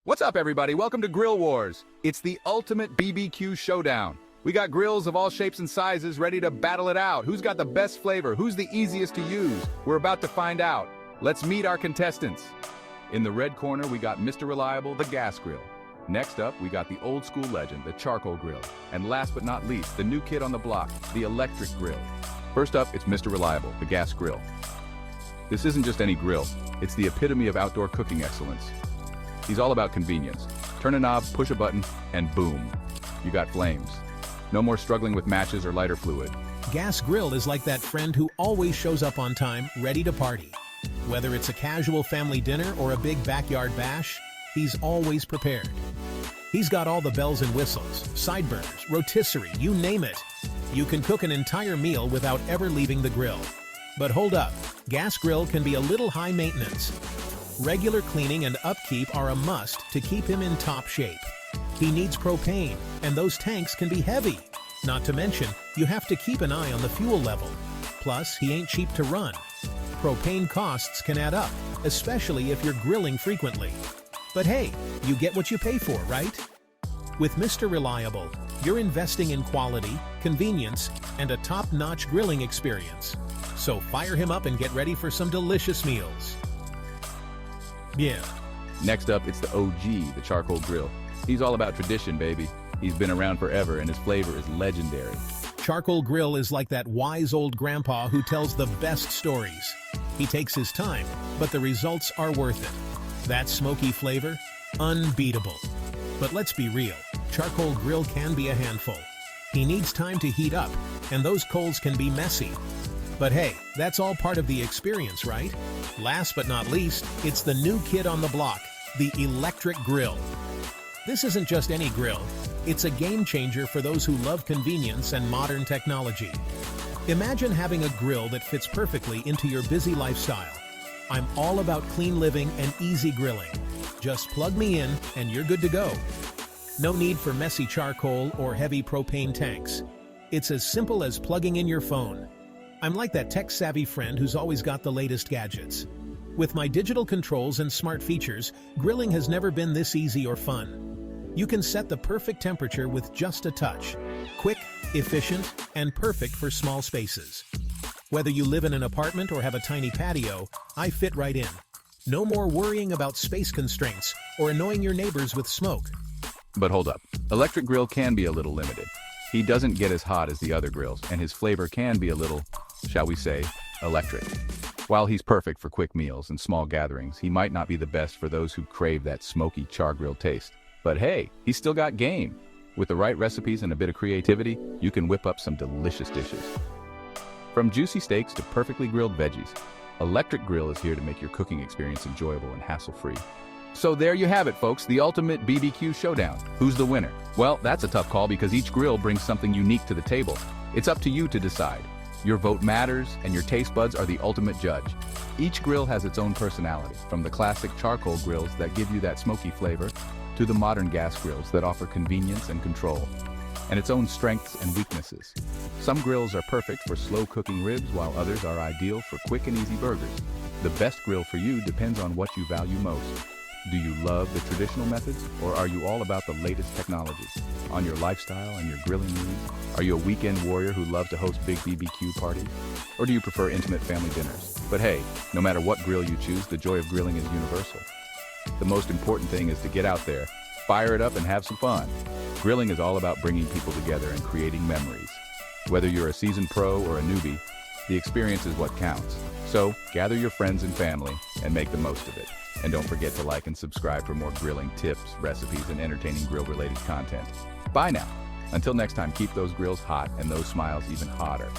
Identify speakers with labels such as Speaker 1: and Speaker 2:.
Speaker 1: What's up, everybody? Welcome to Grill Wars. It's the ultimate BBQ showdown. We got grills of all shapes and sizes ready to battle it out. Who's got the best flavor? Who's the easiest to use? We're about to find out. Let's meet our contestants. In the red corner, we got Mr. Reliable, the gas grill. Next up, we got the old school legend, the charcoal grill. And last but not least, the new kid on the block, the electric grill. First up, it's Mr. Reliable, the gas grill. This isn't just any grill. It's the epitome of outdoor cooking excellence. He's all about convenience. Turn a knob, push a button, and boom, you got flames. No more struggling with matches or lighter fluid.
Speaker 2: Gas Grill is like that friend who always shows up on time, ready to party. Whether it's a casual family dinner or a big backyard bash, he's always prepared. He's got all the bells and whistles, sideburns, rotisserie, you name it. You can cook an entire meal without ever leaving the grill. But hold up, Gas Grill can be a little high maintenance. Regular cleaning and upkeep are a must to keep him in top shape. He needs propane, and those tanks can be heavy. Not to mention, you have to keep an eye on the fuel level. Plus, he ain't cheap to run. Propane costs can add up, especially if you're grilling frequently. But hey, you get what you pay for, right? With Mr. Reliable, you're investing in quality, convenience, and a top-notch grilling experience. So fire him up and get ready for some delicious meals. Yeah.
Speaker 1: Next up, it's the OG, the charcoal grill. He's all about tradition, baby. He's been around forever and his flavor is legendary.
Speaker 2: Charcoal Grill is like that wise old grandpa who tells the best stories. He takes his time, but the results are worth it. That smoky flavor? Unbeatable. But let's be real, Charcoal Grill can be a handful. He needs time to heat up, and those coals can be messy. But hey, that's all part of the experience, right? Last but not least, it's the new kid on the block, the electric grill. This isn't just any grill. It's a game changer for those who love convenience and modern technology. Imagine having a grill that fits perfectly into your busy lifestyle. I'm all about clean living and easy grilling. Just plug me in and you're good to go. No need for messy charcoal or heavy propane tanks. It's as simple as plugging in your phone. I'm like that tech-savvy friend who's always got the latest gadgets. With my digital controls and smart features, grilling has never been this easy or fun. You can set the perfect temperature with just a touch. Quick, efficient, and perfect for small spaces. Whether you live in an apartment or have a tiny patio, I fit right in. No more worrying about space constraints or annoying your neighbors with smoke.
Speaker 1: But hold up, electric grill can be a little limited. He doesn't get as hot as the other grills, and his flavor can be a little, shall we say, electric. While he's perfect for quick meals and small gatherings, he might not be the best for those who crave that smoky char grill taste. But hey, he's still got game. With the right recipes and a bit of creativity, you can whip up some delicious dishes. From juicy steaks to perfectly grilled veggies, Electric Grill is here to make your cooking experience enjoyable and hassle-free. So there you have it, folks, the ultimate BBQ showdown. Who's the winner? Well, that's a tough call because each grill brings something unique to the table. It's up to you to decide. Your vote matters, and your taste buds are the ultimate judge. Each grill has its own personality, from the classic charcoal grills that give you that smoky flavor, to the modern gas grills that offer convenience and control, and its own strengths and weaknesses. Some grills are perfect for slow-cooking ribs, while others are ideal for quick and easy burgers. The best grill for you depends on what you value most. Do you love the traditional methods, or are you all about the latest technologies? On your lifestyle and your grilling needs? Are you a weekend warrior who loves to host big BBQ parties? Or do you prefer intimate family dinners? But hey, no matter what grill you choose, the joy of grilling is universal. The most important thing is to get out there, fire it up, and have some fun. Grilling is all about bringing people together and creating memories. Whether you're a seasoned pro or a newbie, the experience is what counts. So, gather your friends and family and make the most of it. And don't forget to like and subscribe for more grilling tips, recipes, and entertaining grill-related content. Bye now. Until next time, keep those grills hot and those smiles even hotter.